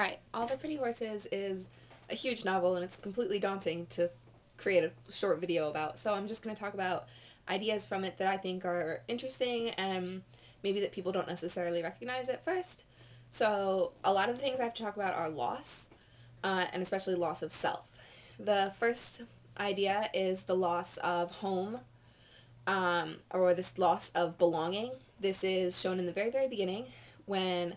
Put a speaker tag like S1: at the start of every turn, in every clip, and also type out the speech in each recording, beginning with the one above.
S1: Alright, All the Pretty Horses is a huge novel and it's completely daunting to create a short video about. So I'm just going to talk about ideas from it that I think are interesting and maybe that people don't necessarily recognize at first. So a lot of the things I have to talk about are loss, and especially loss of self. The first idea is the loss of home, or this loss of belonging. This is shown in the very, very beginning when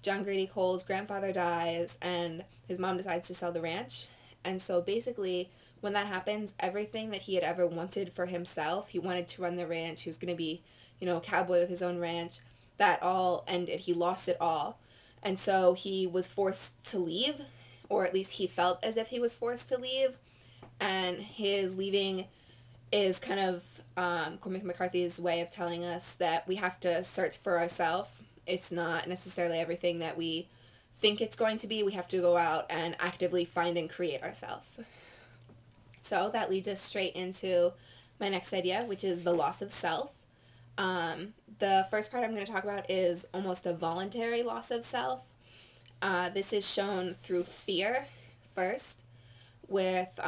S1: John Grady Cole's grandfather dies and his mom decides to sell the ranch. And so basically, when that happens, everything that he had ever wanted for himself, he wanted to run the ranch, he was going to be, a cowboy with his own ranch, that all ended. He lost it all. And so he was forced to leave, or at least he felt as if he was forced to leave. And his leaving is kind of Cormac McCarthy's way of telling us that we have to search for ourselves. It's not necessarily everything that we think it's going to be. We have to go out and actively find and create ourselves. So that leads us straight into my next idea, which is the loss of self. The first part I'm going to talk about is almost a voluntary loss of self. This is shown through fear first with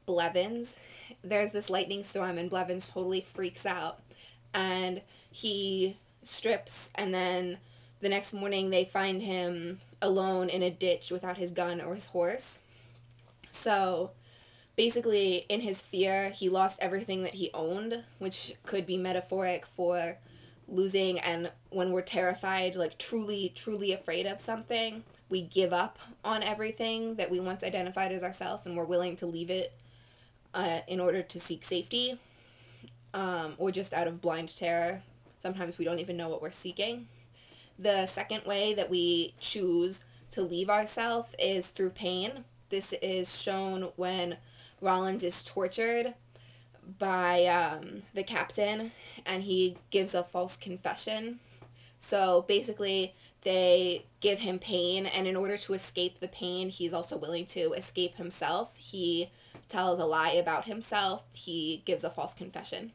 S1: Blevins. There's this lightning storm and Blevins totally freaks out and he strips, and then the next morning they find him alone in a ditch without his gun or his horse. So basically, in his fear, he lost everything that he owned, which could be metaphoric for losing. And when we're terrified, like truly, truly afraid of something, we give up on everything that we once identified as ourselves, and we're willing to leave it in order to seek safety, or just out of blind terror. Sometimes we don't even know what we're seeking. The second way that we choose to leave ourselves is through pain. This is shown when Rollins is tortured by the captain and he gives a false confession. So basically they give him pain, and in order to escape the pain, he's also willing to escape himself. He tells a lie about himself. He gives a false confession.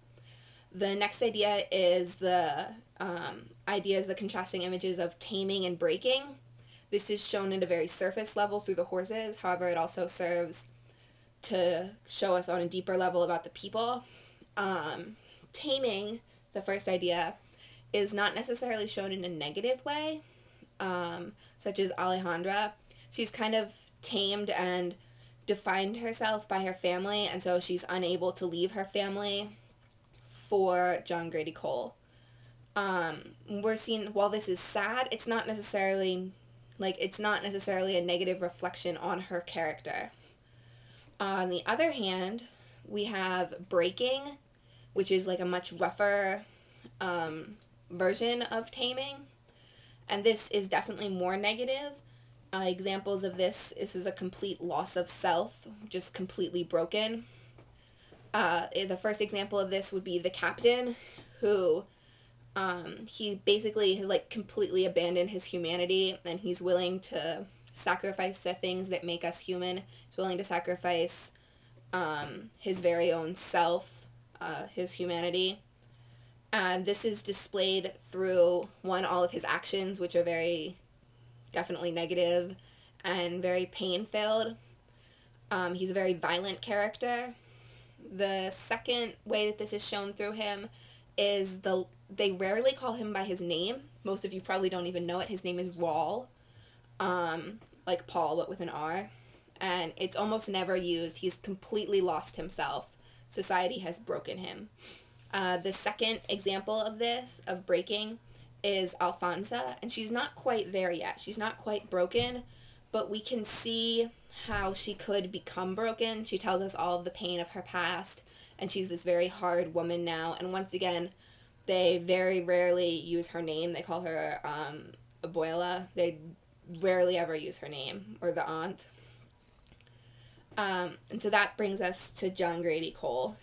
S1: The next idea is the contrasting images of taming and breaking. This is shown at a very surface level through the horses. However, it also serves to show us on a deeper level about the people. Taming, the first idea, is not necessarily shown in a negative way, such as Alejandra. She's kind of tamed and defined herself by her family, and so she's unable to leave her family for John Grady Cole. We're seeing, while this is sad, it's not necessarily a negative reflection on her character. On the other hand, we have breaking, which is like a much rougher version of taming, and this is definitely more negative. Examples of this is a complete loss of self, just completely broken. The first example of this would be the captain, who he basically has completely abandoned his humanity, and he's willing to sacrifice the things that make us human. He's willing to sacrifice his very own self, his humanity. And this is displayed through, all of his actions, which are very definitely negative and very pain-filled. He's a very violent character. The second way that this is shown through him is they rarely call him by his name. Most of you probably don't even know it. His name is Rawl, like Paul, but with an R. And it's almost never used. He's completely lost himself. Society has broken him. The second example of this, of breaking, is Alfonso, and she's not quite there yet. She's not quite broken, but we can see how she could become broken. She tells us all of the pain of her past, and she's this very hard woman now. And once again, they very rarely use her name. They call her Abuela. They rarely ever use her name, or the aunt. And so that brings us to John Grady Cole.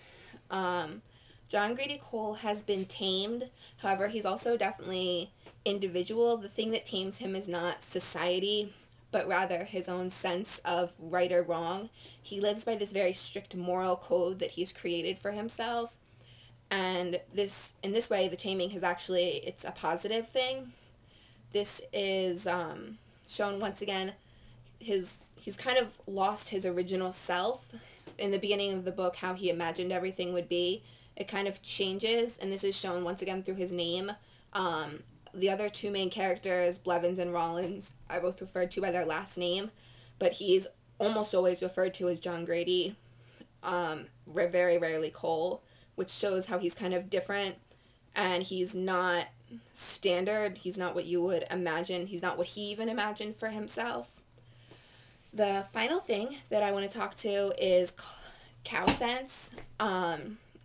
S1: John Grady Cole has been tamed. However, he's also definitely individual. The thing that tames him is not society, but rather his own sense of right or wrong. He lives by this very strict moral code that he's created for himself. And in this way, the taming it's a positive thing. This is shown once again he's kind of lost his original self. In the beginning of the book, how he imagined everything would be, it kind of changes, and this is shown once again through his name. The other two main characters, Blevins and Rollins, are both referred to by their last name, but he's almost always referred to as John Grady, very rarely Cole, which shows how he's kind of different, and he's not standard. He's not what you would imagine. He's not what he even imagined for himself. The final thing that I want to talk to is cow sense.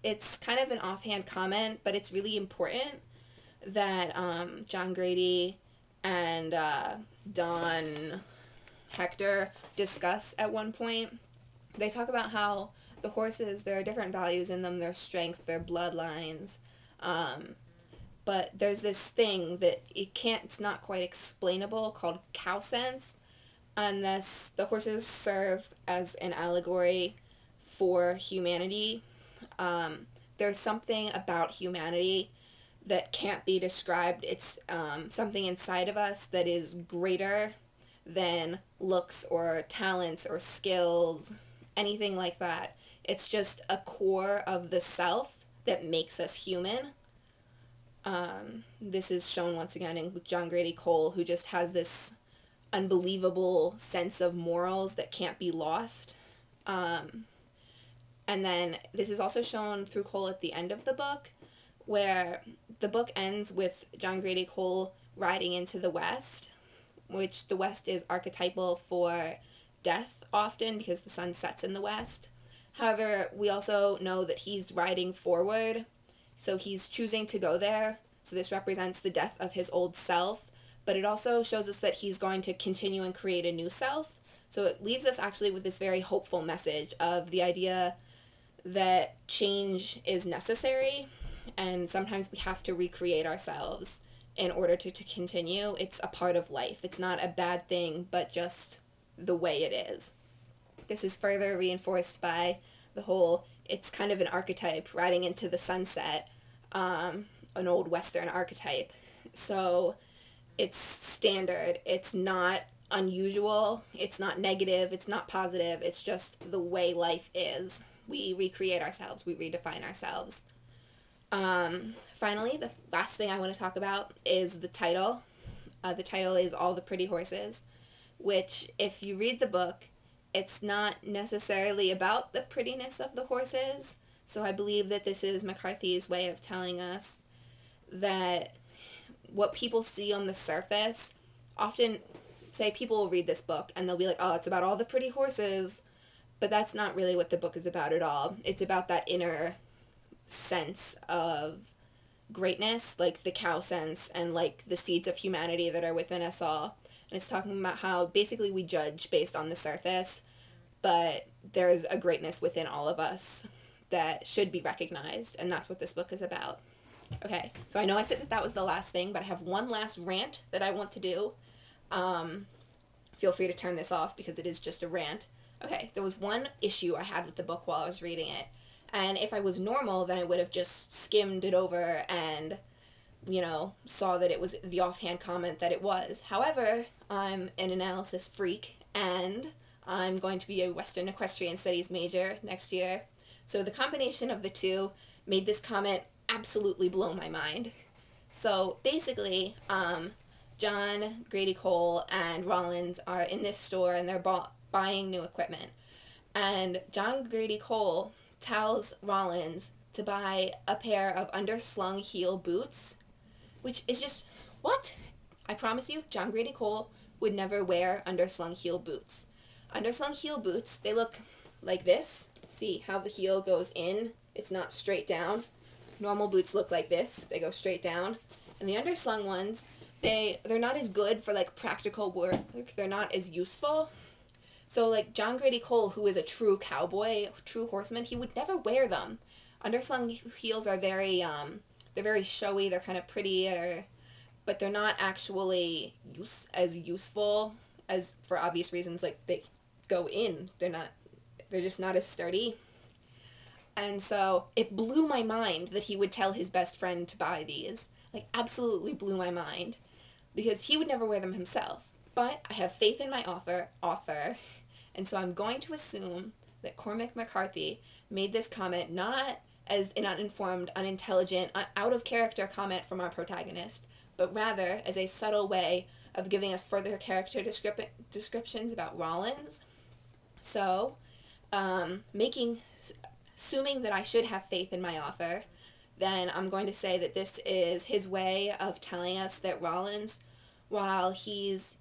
S1: It's kind of an offhand comment, but it's really important that John Grady and Don Hector discuss at one point. They talk about how the horses, there are different values in them, their strength, their bloodlines, but there's this thing that it's not quite explainable, called cow sense, unless the horses serve as an allegory for humanity. There's something about humanity that can't be described. It's something inside of us that is greater than looks or talents or skills, anything like that. It's just a core of the self that makes us human. This is shown once again in John Grady Cole, who just has this unbelievable sense of morals that can't be lost. And then this is also shown through Cole at the end of the book, where the book ends with John Grady Cole riding into the West, which the West is archetypal for death often because the sun sets in the West. However, we also know that he's riding forward, so he's choosing to go there. So this represents the death of his old self, but it also shows us that he's going to continue and create a new self. So it leaves us actually with this very hopeful message of the idea that change is necessary, and sometimes we have to recreate ourselves in order to continue. It's a part of life. It's not a bad thing, but just the way it is. This is further reinforced by the whole, it's kind of an archetype, riding into the sunset, an old Western archetype. So it's standard. It's not unusual. It's not negative. It's not positive. It's just the way life is. We recreate ourselves. We redefine ourselves. Finally, the last thing I want to talk about is the title. The title is All the Pretty Horses, which, if you read the book, it's not necessarily about the prettiness of the horses. So I believe that this is McCarthy's way of telling us that what people see on the surface, often, say people will read this book and they'll be like, oh, it's about all the pretty horses, but that's not really what the book is about at all. It's about that inner sense of greatness, like the cow sense and like the seeds of humanity that are within us all. And it's talking about how basically we judge based on the surface, but there's a greatness within all of us that should be recognized, and that's what this book is about. Okay, so I know I said that was the last thing, but I have one last rant that I want to do. Feel free to turn this off because it is just a rant. Okay, there was one issue I had with the book while I was reading it, and if I was normal, then I would have just skimmed it over and, you know, saw that it was the offhand comment that it was. However, I'm an analysis freak, and I'm going to be a Western Equestrian Studies major next year, so the combination of the two made this comment absolutely blow my mind. So basically, John Grady Cole and Rollins are in this store and they're buying new equipment. And John Grady Cole tells Rollins to buy a pair of underslung heel boots, which is just, what? I promise you, John Grady Cole would never wear underslung heel boots. Underslung heel boots, they look like this. See how the heel goes in? It's not straight down. Normal boots look like this. They go straight down. And the underslung ones, they're not as good for like practical work. They're not as useful. So like John Grady Cole, who is a true cowboy, true horseman, he would never wear them. Underslung heels are very they're very showy. They're kind of prettier, but they're not actually as useful as, for obvious reasons, like they go in. They're just not as sturdy. And so it blew my mind that he would tell his best friend to buy these. Like, absolutely blew my mind. Because he would never wear them himself. But I have faith in my author, and so I'm going to assume that Cormac McCarthy made this comment not as an uninformed, unintelligent, out of character comment from our protagonist, but rather as a subtle way of giving us further character descriptions about Rollins. So, assuming that I should have faith in my author, then I'm going to say that this is his way of telling us that Rollins, while he's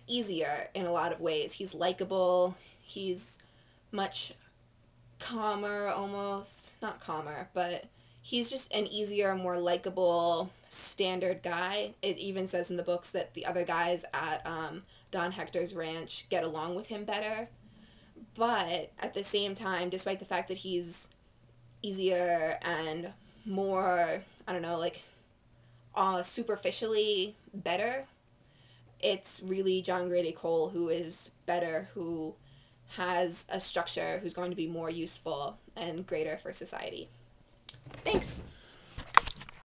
S1: easier in a lot of ways, he's likable, he's much calmer, almost, not calmer, but he's just an easier, more likable, standard guy. It even says in the books that the other guys at Don Hector's ranch get along with him better. But at the same time, despite the fact that he's easier and more, I don't know, like, superficially better, it's really John Grady Cole who is better, who has a structure, who's going to be more useful and greater for society. Thanks!